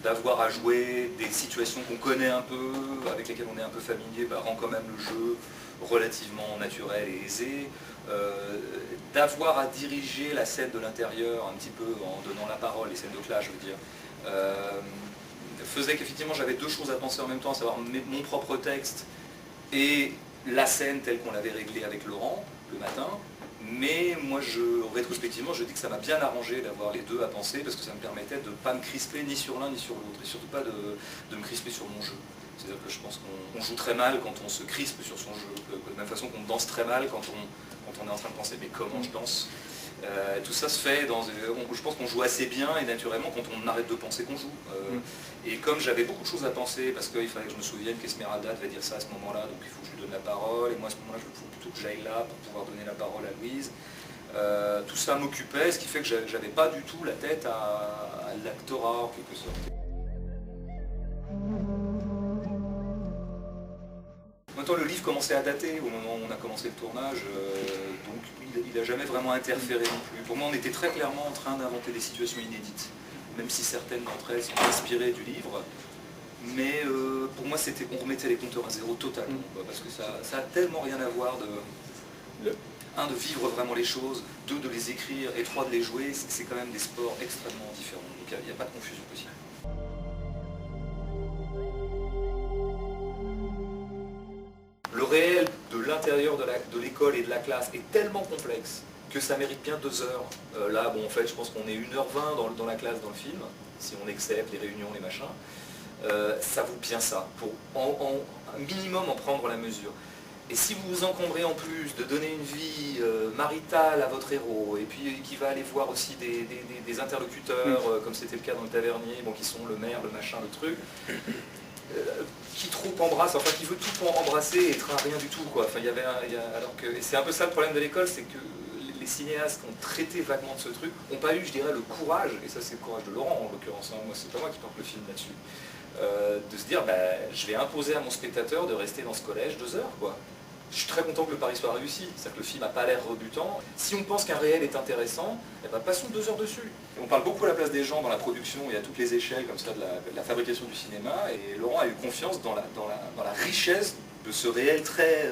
d'avoir à jouer des situations qu'on connaît un peu, avec lesquelles on est un peu familier, rend quand même le jeu relativement naturel et aisé. D'avoir à diriger la scène de l'intérieur un petit peu en donnant la parole, les scènes de clash je veux dire, faisait qu'effectivement j'avais deux choses à penser en même temps, à savoir mon propre texte et la scène telle qu'on l'avait réglée avec Laurent le matin. Mais moi, rétrospectivement, je dis que ça m'a bien arrangé d'avoir les deux à penser parce que ça me permettait de ne pas me crisper ni sur l'un ni sur l'autre et surtout pas de me crisper sur mon jeu. C'est-à-dire que je pense qu'on joue très mal quand on se crispe sur son jeu, de la même façon qu'on danse très mal quand on est en train de penser mais comment je danse. Tout ça se fait je pense qu'on joue assez bien et naturellement quand on arrête de penser qu'on joue. Et comme j'avais beaucoup de choses à penser, parce qu'il fallait que je me souvienne qu'Esmeralda devait dire ça à ce moment-là, donc il faut que je lui donne la parole, et moi à ce moment-là je veux plutôt que j'aille là pour pouvoir donner la parole à Louise. Tout ça m'occupait, ce qui fait que j'avais pas du tout la tête à l'actorat en quelque sorte. En même temps, le livre commençait à dater au moment où on a commencé le tournage, donc il n'a jamais vraiment interféré non plus. Pour moi, on était très clairement en train d'inventer des situations inédites, même si certaines d'entre elles sont inspirées du livre. Mais pour moi, on remettait les compteurs à zéro totalement, parce que ça a tellement rien à voir de vivre vraiment les choses, deux, de les écrire, et trois, de les jouer, c'est quand même des sports extrêmement différents. Donc il n'y a pas de confusion possible. Le réel de l'intérieur de l'école et de la classe est tellement complexe que ça mérite bien 2 heures. Là, bon, en fait, je pense qu'on est 1h20 dans la classe, dans le film, si on accepte les réunions, les machins. Ça vaut bien ça, pour un minimum en prendre la mesure. Et si vous vous encombrez en plus de donner une vie maritale à votre héros, et puis qui va aller voir aussi des interlocuteurs, comme c'était le cas dans le Tavernier, bon, qui sont le maire, le machin, le truc, qui trop embrasse, enfin qui veut tout embrasser et être un rien du tout, quoi. Enfin, et c'est un peu ça le problème de l'école, c'est que les cinéastes qui ont traité vaguement de ce truc n'ont pas eu, je dirais, le courage, et ça c'est le courage de Laurent en l'occurrence, moi c'est pas moi qui porte le film là-dessus, de se dire, je vais imposer à mon spectateur de rester dans ce collège 2 heures, quoi. Je suis très content que le pari soit réussi, c'est-à-dire que le film n'a pas l'air rebutant. Si on pense qu'un réel est intéressant, passons 2 heures dessus. On parle beaucoup à la place des gens dans la production et à toutes les échelles comme ça de la fabrication du cinéma, et Laurent a eu confiance dans la richesse de ce réel très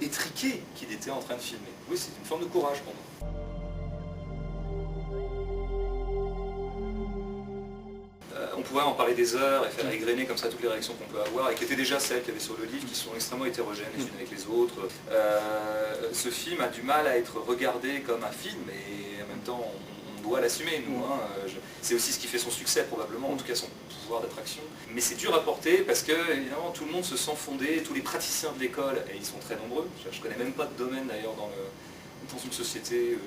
étriqué qu'il était en train de filmer. Oui, c'est une forme de courage pour moi. On pourrait en parler des heures et faire égrener comme ça toutes les réactions qu'on peut avoir et qui étaient déjà celles qu'il y avait sur le livre, qui sont extrêmement hétérogènes les unes avec les autres. Ce film a du mal à être regardé comme un film et en même temps on doit l'assumer nous. C'est aussi ce qui fait son succès probablement, en tout cas son pouvoir d'attraction. Mais c'est dur à porter parce que évidemment tout le monde se sent fondé, tous les praticiens de l'école, et ils sont très nombreux, je ne connais même pas de domaine d'ailleurs dans une société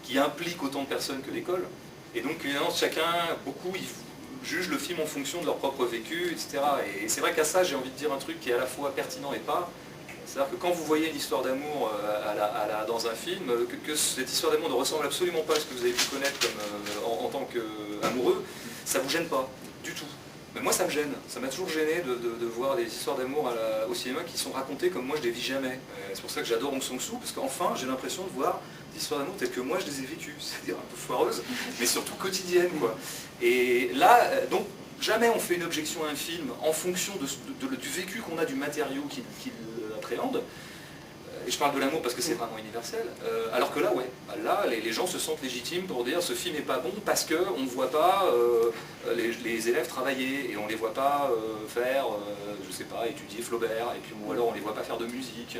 qui implique autant de personnes que l'école. Et donc évidemment beaucoup ils jugent le film en fonction de leur propre vécu, etc. Et c'est vrai qu'à ça j'ai envie de dire un truc qui est à la fois pertinent et pas. C'est-à-dire que quand vous voyez une histoire d'amour dans un film, que cette histoire d'amour ne ressemble absolument pas à ce que vous avez pu connaître en tant qu'amoureux, ça ne vous gêne pas, du tout. Mais moi ça me gêne, ça m'a toujours gêné de voir des histoires d'amour au cinéma qui sont racontées comme moi je les vis jamais. C'est pour ça que j'adore Hong Sang-soo, parce qu'enfin j'ai l'impression de voir des histoires d'amour telles que moi je les ai vécues, c'est-à-dire un peu foireuses, mais surtout quotidiennes, quoi. Et là, donc jamais on fait une objection à un film en fonction du vécu qu'on a du matériau qu'il appréhende. Et je parle de l'amour parce que c'est vraiment universel, alors que là, ouais, là, les gens se sentent légitimes pour dire ce film n'est pas bon parce qu'on ne voit pas les élèves travailler et on ne les voit pas faire, je sais pas, étudier Flaubert, et puis, ou alors on ne les voit pas faire de musique,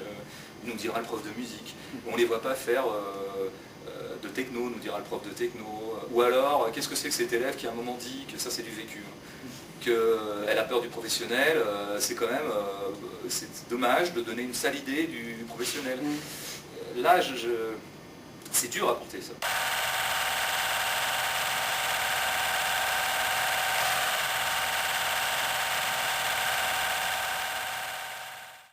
nous dira le prof de musique, on ne les voit pas faire de techno, nous dira le prof de techno, ou alors qu'est-ce que c'est que cet élève qui à un moment dit que ça c'est du vécu, qu'elle a peur du professionnel, c'est quand même c'est dommage de donner une sale idée du professionnel. Là, c'est dur à porter ça.